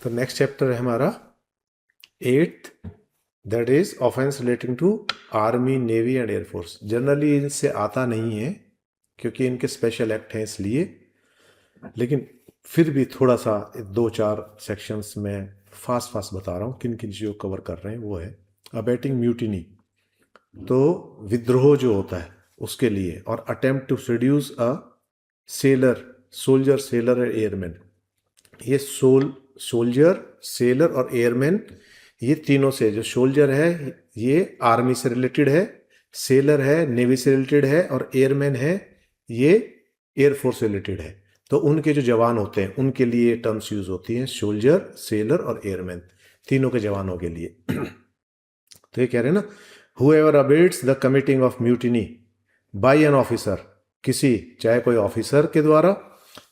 तो next chapter है हमारा 8th, that is offence relating to army, navy and air force. Generally इनसे आता नहीं है क्योंकि इनके स्पेशल एक्ट हैं इसलिए, लेकिन फिर भी थोड़ा सा 2-4 सेक्शंस में फास्ट फास्ट बता रहा हूँ किन किन चीज़ों को कवर कर रहे हैं। वो है अबेटिंग म्यूटिनी, तो विद्रोह जो होता है उसके लिए, और attempt to seduce a sailor, soldier, sailor and airman. ये सोल्जर, सेलर और एयरमैन, ये तीनों से, जो सोल्जर है ये आर्मी से रिलेटेड है, सेलर है नेवी से रिलेटेड है, और एयरमैन है ये एयरफोर्स से रिलेटेड है। तो उनके जो जवान होते हैं उनके लिए टर्म्स यूज होती हैं, सोल्जर, सेलर और एयरमैन, तीनों के जवानों के लिए। तो ये कह रहे हैं ना, whoever abets the committing of mutiny by an officer, किसी, चाहे कोई ऑफिसर के द्वारा,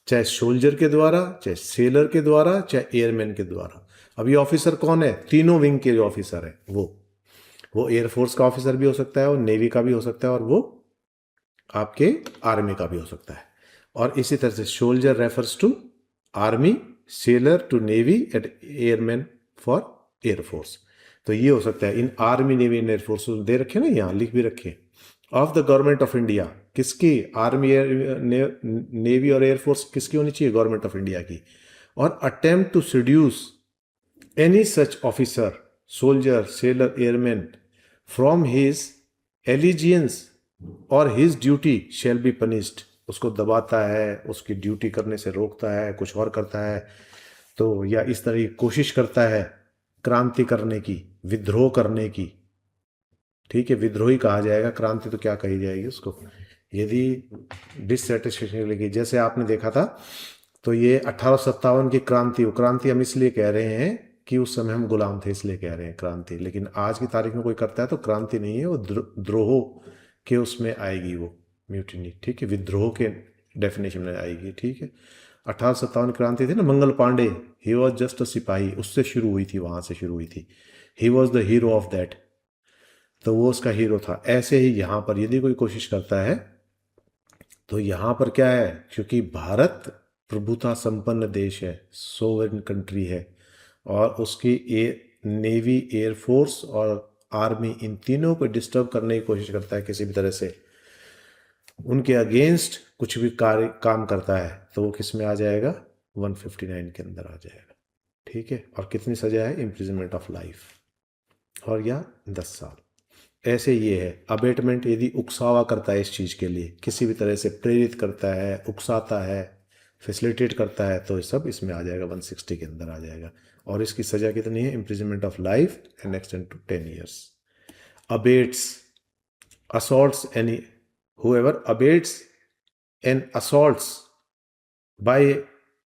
चाहे सोल्जर के द्वारा, चाहे सेलर के द्वारा, चाहे एयरमैन के द्वारा। अब ये ऑफिसर कौन है? तीनों विंग के जो ऑफिसर है वो एयरफोर्स का ऑफिसर भी हो सकता है, और नेवी का भी हो सकता है, और वो आपके आर्मी का भी हो सकता है। और इसी तरह से soldier refers to army, sailor to navy and airman for air force. तो ये हो सकता है in army, navy and air force दे रखे ना, यहाँ लिख भी रखे। Of the government of India, किसकी? आर्मी, नेवी और एयरफोर्स किसकी होनी चाहिए? गवर्नमेंट ऑफ इंडिया की। और attempt to seduce any such officer, soldier, sailor, airman from his allegiance और his duty shall be punished. उसको दबाता है, उसकी ड्यूटी करने से रोकता है, कुछ और करता है, तो या इस तरह की कोशिश करता है क्रांति करने की, विद्रोह करने की, ठीक है, विद्रोही कहा जाएगा, क्रांति तो क्या कही जाएगी उसको, यदि डिससेटिस्फेक्शन लगी। जैसे आपने देखा था, तो ये 1857 की क्रांति, वो क्रांति हम इसलिए कह रहे हैं कि उस समय हम गुलाम थे इसलिए कह रहे हैं क्रांति, लेकिन आज की तारीख में कोई करता है तो क्रांति नहीं है, वो द्रोह के उसमें आएगी वो म्यूटिनी, ठीक है, विद्रोह के डेफिनेशन में आएगी, ठीक है। 1857 क्रांति थी ना, Mangal Pandey, he was just a सिपाही, उससे शुरू हुई थी, वहां से शुरू हुई थी, he was the hero of that, तो वो उसका हीरो था। ऐसे ही यहाँ पर यदि कोई कोशिश करता है, तो यहाँ पर क्या है, क्योंकि भारत प्रभुता संपन्न देश है, सोवरेन कंट्री है, और उसकी नेवी, एयरफोर्स और आर्मी, इन तीनों को डिस्टर्ब करने की कोशिश करता है किसी भी तरह से, उनके अगेंस्ट कुछ भी कार्य काम करता है, तो वो किस में आ जाएगा? 159 के अंदर आ जाएगा, ठीक है। और कितनी सजा है? इम्प्रिजनमेंट ऑफ लाइफ और या 10 साल। ऐसे ये है अबेटमेंट, यदि उकसावा करता है इस चीज़ के लिए, किसी भी तरह से प्रेरित करता है, उकसाता है, फैसिलिटेट करता है, तो सब इसमें आ जाएगा, 160 के अंदर आ जाएगा। और इसकी सज़ा कितनी है? Imprisonment of life and extend to 10 years. Abets assaults any, whoever abets an assaults by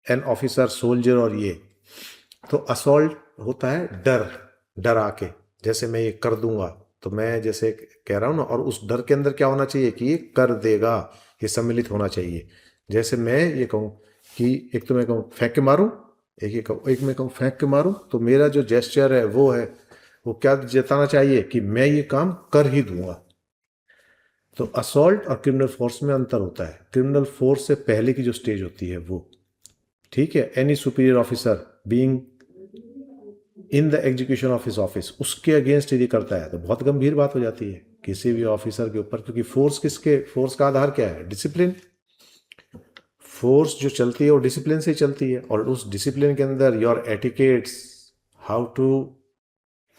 an officer, soldier, और ये, तो असॉल्ट होता है डर, डरा के, जैसे मैं ये कर दूंगा, तो मैं जैसे कह रहा हूं ना, और उस डर के अंदर क्या होना चाहिए कि ये कर देगा, ये सम्मिलित होना चाहिए। जैसे मैं ये कहूं कि एक तो मैं कहूं फेंक के मारूं, एक मैं कहूं फेंक के मारूं, तो मेरा जो जेस्चर है वो क्या जताना चाहिए कि मैं ये काम कर ही दूंगा। तो असॉल्ट और क्रिमिनल फोर्स में अंतर होता है। क्रिमिनल फोर्स से पहले की जो स्टेज होती है वो, ठीक है, any superior officer being in the execution of his office, उसके अगेंस्ट यदि करता है तो बहुत गंभीर बात हो जाती है किसी भी ऑफिसर के ऊपर, क्योंकि फोर्स का आधार क्या है? डिसिप्लिन। फोर्स जो चलती है वो डिसिप्लिन से चलती है, और उस डिसिप्लिन के अंदर your etiquettes, how to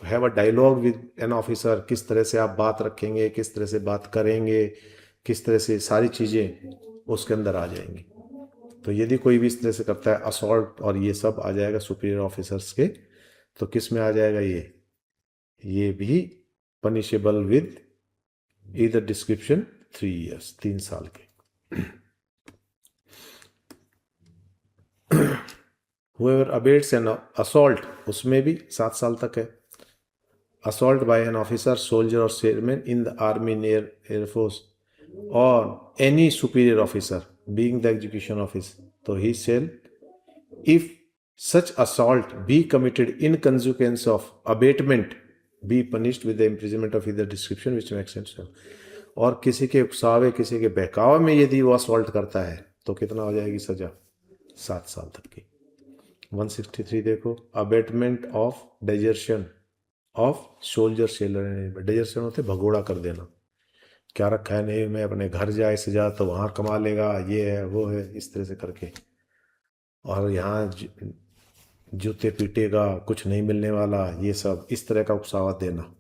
have a dialogue with an officer, किस तरह से आप बात रखेंगे, किस तरह से बात करेंगे, किस तरह से, सारी चीज़ें उसके अंदर आ जाएंगी। तो यदि कोई भी इस तरह से करता है असॉल्ट, और ये सब आ जाएगा सुपीरियर ऑफिसर्स के, तो किस में आ जाएगा? ये भी punishable with either description 3 years, 3 साल के। हुएवर अबेट्स एन असॉल्ट, उसमें भी 7 साल तक है। Assault by an officer, soldier और sailman in the army, air force और any superior officer being the execution office, तो he shall, if such assault be committed in consequence of abatement, be punished with the imprisonment of either description which makes sense। और किसी के उकसावे, किसी के बहकावे में यदि वो असॉल्ट करता है तो कितना हो जाएगी सजा? 7 साल तक की। 163 देखो, abetment of desertion of soldier sailor. Desertion होते भगोड़ा कर देना, क्या रखा है नेवी में, अपने घर जाए से जा तो वहाँ कमा लेगा, ये है वो है, इस तरह से करके। और यहाँ जूते पीटेगा, कुछ नहीं मिलने वाला, ये सब इस तरह का उकसावा देना।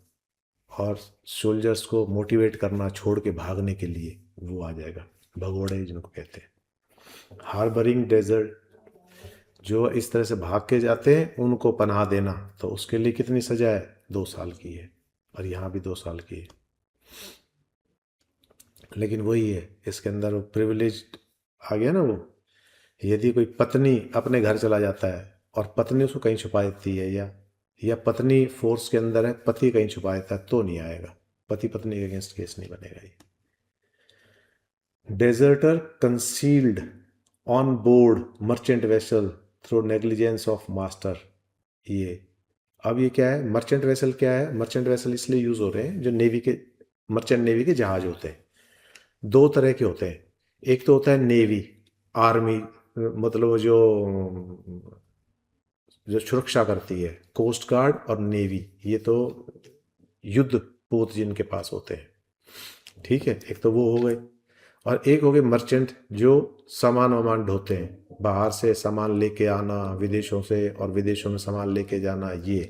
और सोल्जर्स को मोटिवेट करना छोड़ के भागने के लिए, वो आ जाएगा भगोड़े जिनको कहते हैं। हार्बरिंग डेजर्ट, जो इस तरह से भाग के जाते हैं उनको पनाह देना, तो उसके लिए कितनी सजा है, 2 साल की है। और यहाँ भी 2 साल की है। लेकिन वही है, इसके अंदर वो प्रिविलेज आ गया ना वो। यदि कोई पत्नी अपने घर चला जाता है और पत्नी उसको कहीं छुपा देती है, या पत्नी फोर्स के अंदर है, पति कहीं छुपा देता है, तो नहीं आएगा, पति पत्नी के अगेंस्ट केस नहीं बनेगा ये। Deserter concealed on board merchant vessel through negligence of master. ये अब ये क्या है, मर्चेंट वेसल क्या है, मर्चेंट वेसल इसलिए यूज हो रहे हैं जो नेवी के, मर्चेंट नेवी के जहाज होते हैं। 2 तरह के होते हैं, एक तो होता है नेवी, आर्मी, मतलब जो जो सुरक्षा करती है, कोस्ट गार्ड और नेवी, ये तो युद्ध पोत जिनके पास होते हैं, ठीक है, एक तो वो हो गए। और एक हो गए मर्चेंट, जो सामान वामान ढोते हैं, बाहर से सामान लेके आना विदेशों से, और विदेशों में सामान लेके जाना, ये।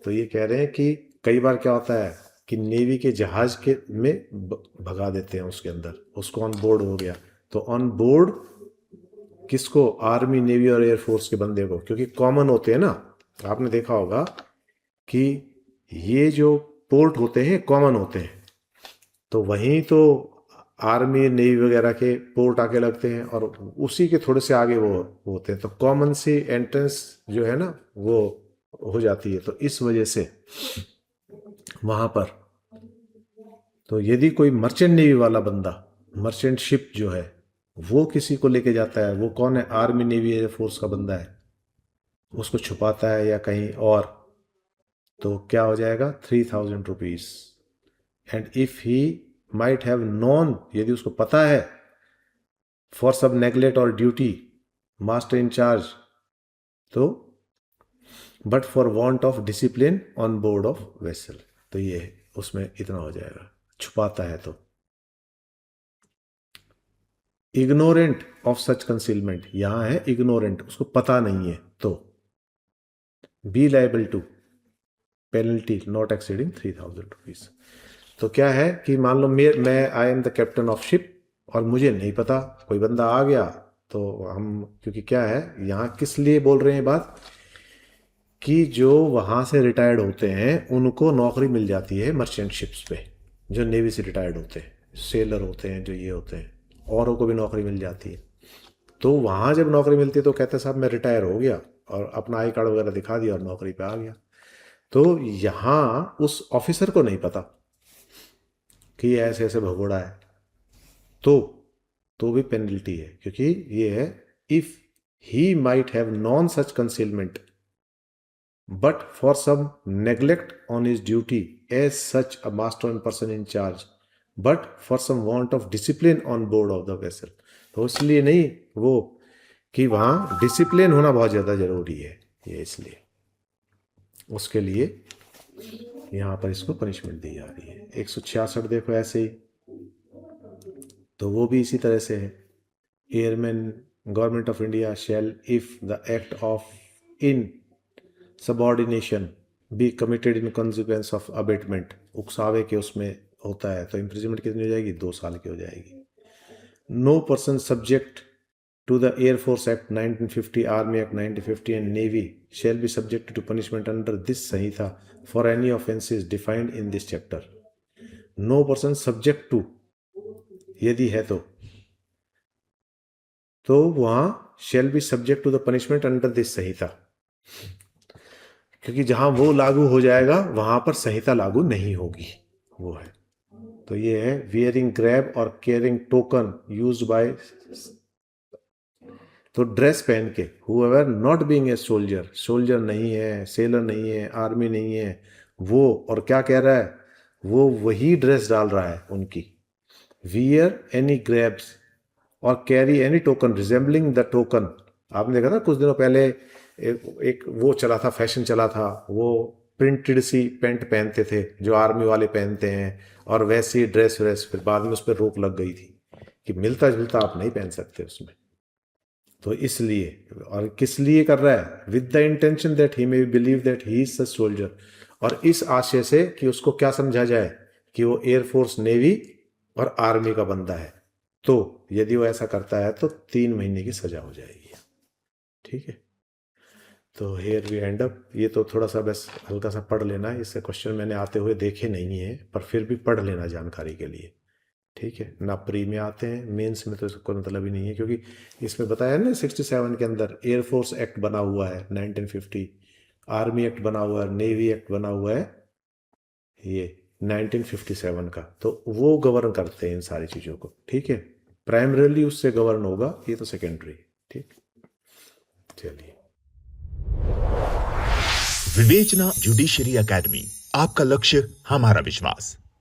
तो ये कह रहे हैं कि कई बार क्या होता है कि नेवी के जहाज के में भगा देते हैं उसके अंदर, उसको ऑन बोर्ड हो गया, तो ऑन बोर्ड किसको, आर्मी नेवी और एयरफोर्स के बंदे को, क्योंकि कॉमन होते हैं ना। आपने देखा होगा कि ये जो पोर्ट होते हैं कॉमन होते हैं, तो वहीं तो आर्मी नेवी वगैरह के पोर्ट आके लगते हैं, और उसी के थोड़े से आगे वो होते हैं, तो कॉमन सी एंट्रेंस जो है ना वो हो जाती है, तो इस वजह से वहां पर। तो यदि कोई मर्चेंट नेवी वाला बंदा, मर्चेंट शिप जो है, वो किसी को लेके जाता है, वो कौन है, आर्मी नेवी एयरफोर्स का बंदा है, उसको छुपाता है या कहीं और, तो क्या हो जाएगा, 3000 rupees. And if he might have non, यदि उसको पता है, फॉर सब नेग्लेक्ट और ड्यूटी मास्टर इंचार्ज, तो but for want of discipline on board of vessel, तो ये उसमें इतना हो जाएगा, छुपाता है तो। इग्नोरेंट ऑफ सच कंसीलमेंट, यहां है इग्नोरेंट, उसको पता नहीं है, तो be liable to penalty not exceeding 3000 rupees. तो क्या है कि मान लो मैं I am the captain of ship, और मुझे नहीं पता, कोई बंदा आ गया, तो हम, क्योंकि क्या है यहाँ किस लिए बोल रहे हैं बात, कि जो वहाँ से रिटायर्ड होते हैं उनको नौकरी मिल जाती है मर्चेंट शिप्स पे, जो नेवी से रिटायर्ड होते हैं, सेलर होते हैं, जो ये होते हैं, औरों को भी नौकरी मिल जाती है। तो वहाँ जब नौकरी मिलती है तो कहते हैं साहब मैं रिटायर हो गया, और अपना आई कार्ड वगैरह दिखा दिया और नौकरी पे आ गया। तो यहाँ उस ऑफिसर को नहीं पता कि ऐसे ऐसे भगोड़ा है, तो भी पेनल्टी है, क्योंकि ये है if he might have non such concealment but for some neglect on his duty as such a master and person in charge, but for some want of discipline on board of the vessel। तो इसलिए नहीं, वो कि वहाँ discipline होना बहुत ज़्यादा ज़रूरी है, ये इसलिए उसके लिए यहाँ पर इसको पनिशमेंट दी जा रही है। 166 देखो ऐसे ही, तो वो भी इसी तरह से है। Airman government of India shall if the act of insubordination be committed in consequence of abetment, उकसावे के उसमें होता है, तो इम्प्रिजनमेंट कितनी हो जाएगी, 2 साल की हो जाएगी। No person subject to the air force act 1950, army act 1950 and navy shall be subject to punishment under this संहिता for any offences defined in this chapter. No person subject to यदि है तो वहां shall be subject to the punishment under this संहिता, क्योंकि जहां वो लागू हो जाएगा वहां पर संहिता लागू नहीं होगी, वो है। तो ये है वियरिंग ग्रैब और कैरिंग टोकन यूज्ड बाय, तो ड्रेस पहन के, whoever not being a soldier, soldier नहीं है, सेलर नहीं है, आर्मी नहीं है वो, और क्या कह रहा है, वो वही ड्रेस डाल रहा है उनकी। वियर एनी ग्रैब्स और carry any token resembling the token, आपने देखा था कुछ दिनों पहले एक वो चला था, फैशन चला था, वो प्रिंटेड सी पैंट पहनते थे जो आर्मी वाले पहनते हैं, और वैसी ड्रेस व्रेस, फिर बाद में उस पर रोक लग गई थी कि मिलता जुलता आप नहीं पहन सकते उसमें। तो इसलिए, और किस लिए कर रहा है, with the intention that he may believe that he is a soldier, और इस आशय से कि उसको क्या समझा जाए कि वो एयरफोर्स, नेवी और आर्मी का बंदा है। तो यदि वो ऐसा करता है तो 3 महीने की सजा हो जाएगी। ठीक है, तो हेयर वी एंड अप। ये तो थोड़ा सा बस हल्का सा पढ़ लेना है, इससे क्वेश्चन मैंने आते हुए देखे नहीं है, पर फिर भी पढ़ लेना जानकारी के लिए। ठीक है ना, प्री में आते हैं, मेंस में तो इसका कोई मतलब ही नहीं है, क्योंकि इसमें बताया ना 67 के अंदर एयरफोर्स एक्ट बना हुआ है 1950, आर्मी एक्ट बना हुआ है, नेवी एक्ट बना हुआ है ये 1957 का, तो वो गवर्न करते हैं इन सारी चीज़ों को। ठीक है, प्राइमरीली उससे गवर्न होगा, ये तो सेकेंडरी। ठीक, चलिए। विवेचना जुडिशरी एकेडमी, आपका लक्ष्य हमारा विश्वास।